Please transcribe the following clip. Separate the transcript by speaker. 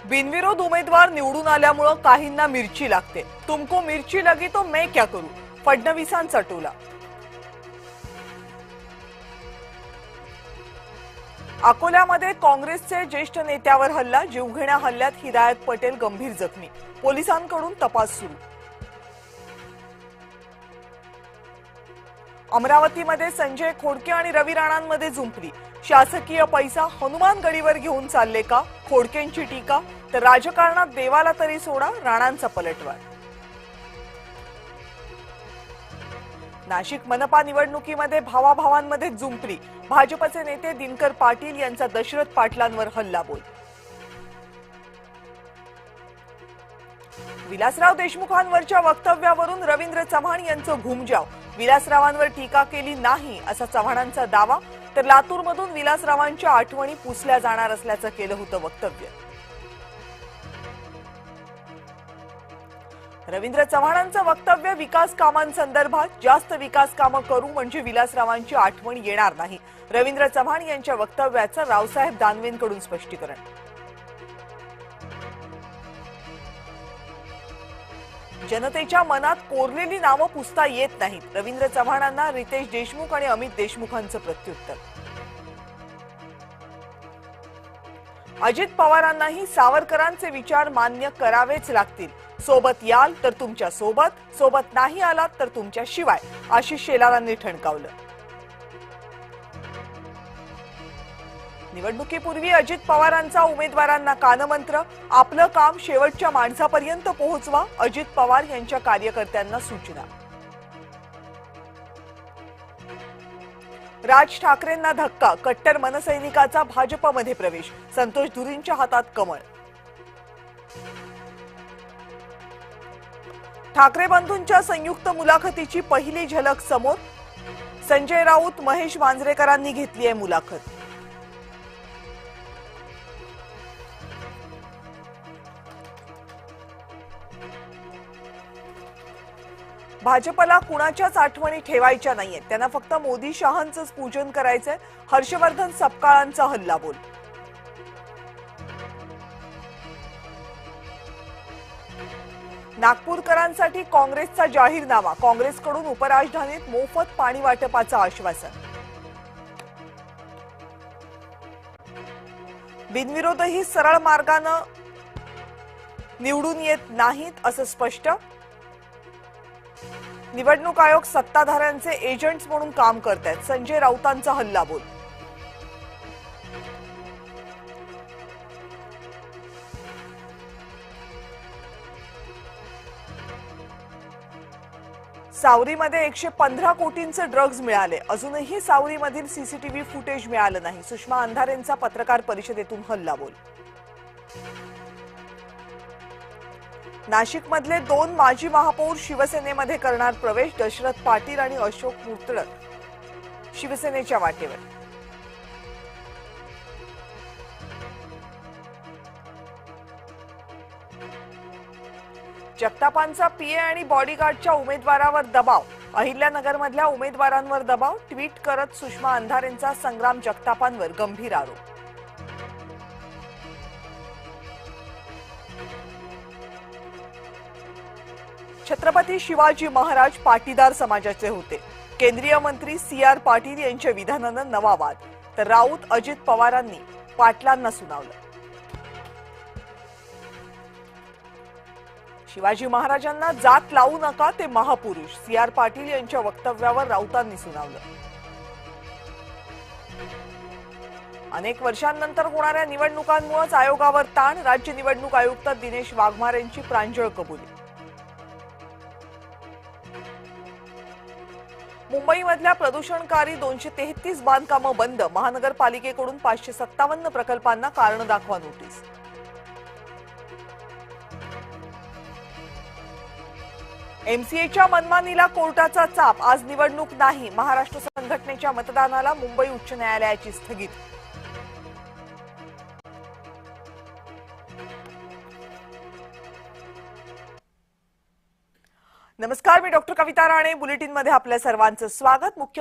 Speaker 1: बिनविरोध उमेदवार निवडून आल्यामुळे काहींना मिरची लागते। तुमको मिरची लगी तो मैं क्या करू, फडणवीसांचा टोला। अकोल्यामध्ये काँग्रेसचे ज्येष्ठ नेत्यावर हल्ला, जीवघेण्या हल्ल्यात हिदायत पटेल गंभीर जखमी, पोलिसांकडून तपास सुरू। अमरावतीमध्ये संजय खोडके आणि रवी राणांमध्ये जुंपली, शासकीय पैसा हनुमानगडीवर घेऊन चालले का, खोडकेंची टीका। तर राजकारणात देवाला तरी सोडा, राणांचा पलटवार। नाशिक मनपा निवडणुकीमध्ये भावाभावांमध्ये जुंपली, भाजपचे नेते दिनकर पाटील यांचा दशरथ पाटलांवर हल्लाबोल। विलासराव देशमुखांवरच्या वक्तव्यावरून रवींद्र चव्हाण यांचं घुमजाव, विलासरावांवर टीका केली नाही असा चव्हाणांचा दावा। तर लातूरमधून विलासरावांच्या आठवणी पुसल्या जाणार असल्याचं केलं होतं वक्तव्य। रवींद्र चव्हाणांचं वक्तव्य विकास कामांसंदर्भात, जास्त विकास कामं करू म्हणजे विलासरावांची आठवण येणार नाही, रवींद्र चव्हाण यांच्या वक्तव्याचं रावसाहेब दानवेंकडून स्पष्टीकरण। जनतेच्या मनात कोरलेली नावं पुसता येत नाहीत, रवींद्र चव्हाणांना रितेश देशमुख आणि अमित देशमुखांचं प्रत्युत्तर। अजित पवारांनाही सावरकरांचे विचार मान्य करावेच लागतील, सोबत याल तर तुमच्या सोबत, सोबत नाही आलात तर तुमच्या शिवाय, आशिष शेलारांनी ठणकावलं। निवडणुकीपूर्वी अजित पवारांचा उमेदवारांना कानमंत्र, आपलं काम शेवटच्या माणसापर्यंत पोहोचवा, अजित पवार यांच्या कार्यकर्त्यांना सूचना। राज ठाकरेंना धक्का, कट्टर मनसैनिकाचा भाजपमध्ये प्रवेश, संतोष धुरींच्या हातात कमळ। ठाकरे बंधूंच्या संयुक्त मुलाखतीची पहिली झलक समोर, संजय राऊत महेश मांजरेकरांनी घेतली आहे मुलाखत। भाजपला कुणाच्याच आठवणी ठेवायच्या नाहीयेत, त्यांना फक्त मोदी शहांचंच पूजन करायचंय, हर्षवर्धन सपकाळांचा हल्लाबोल। नागपूरकरांसाठी काँग्रेसचा जाहीरनामा, काँग्रेसकडून उपराजधानीत मोफत पाणी वाटपाचं आश्वासन। बिनविरोधही सरळ मार्गानं निवडून येत नाहीत असं स्पष्ट, निवडणूक आयोग सत्ताधाऱ्यांचे एजंट्स म्हणून काम करतायत, संजय राऊतांचा हल्लाबोल। सावरीमध्ये 115 कोटींचे ड्रग्ज मिळाले, अजूनही सावरीमधील सीसीटीव्ही फुटेज मिळालं नाही, सुषमा अंधारेंचा पत्रकार परिषदेतून हल्लाबोल। नाशिकमधले 2 माजी महापौर शिवसेनेमध्ये करणार प्रवेश, दशरथ पाटील आणि अशोक मुर्तडक शिवसेनेच्या वाटेवर। जगतापांचा पीए आणि बॉडीगार्डच्या उमेदवारावर दबाव, अहिल्यानगरमधल्या उमेदवारांवर दबाव, ट्विट करत सुषमा अंधारेंचा संग्राम जगतापांवर गंभीर आरोप। छत्रपती शिवाजी महाराज पाटीदार समाजाचे होते, केंद्रीय मंत्री CR पाटील यांच्या विधानानं नवा वाद, तर राऊत अजित पवारांनी पाटलांना सुनावलं। शिवाजी महाराजांना जात लावू नका, ते महापुरुष, CR पाटील यांच्या वक्तव्यावर राऊतांनी सुनावलं। अनेक वर्षांनंतर होणाऱ्या निवडणुकांमुळेच आयोगावर ताण, राज्य निवडणूक आयुक्त दिनेश वाघमारेंची प्रांजळ कबुली। मुंबईमधल्या प्रदूषणकारी 233 बांधकामं बंद, महानगरपालिकेकडून 557 प्रकल्पांना कारण दाखवा नोटीस। MCAच्या मनमानीला कोर्टाचा चाप, आज निवडणूक नाही, महाराष्ट्र संघटनेच्या मतदानाला मुंबई उच्च न्यायालयाची स्थगिती। नमस्कार, मी डॉक्टर कविता राणे, बुलेटिनमध्ये आपल्या सर्वांचं स्वागत। मुख्यमंत्री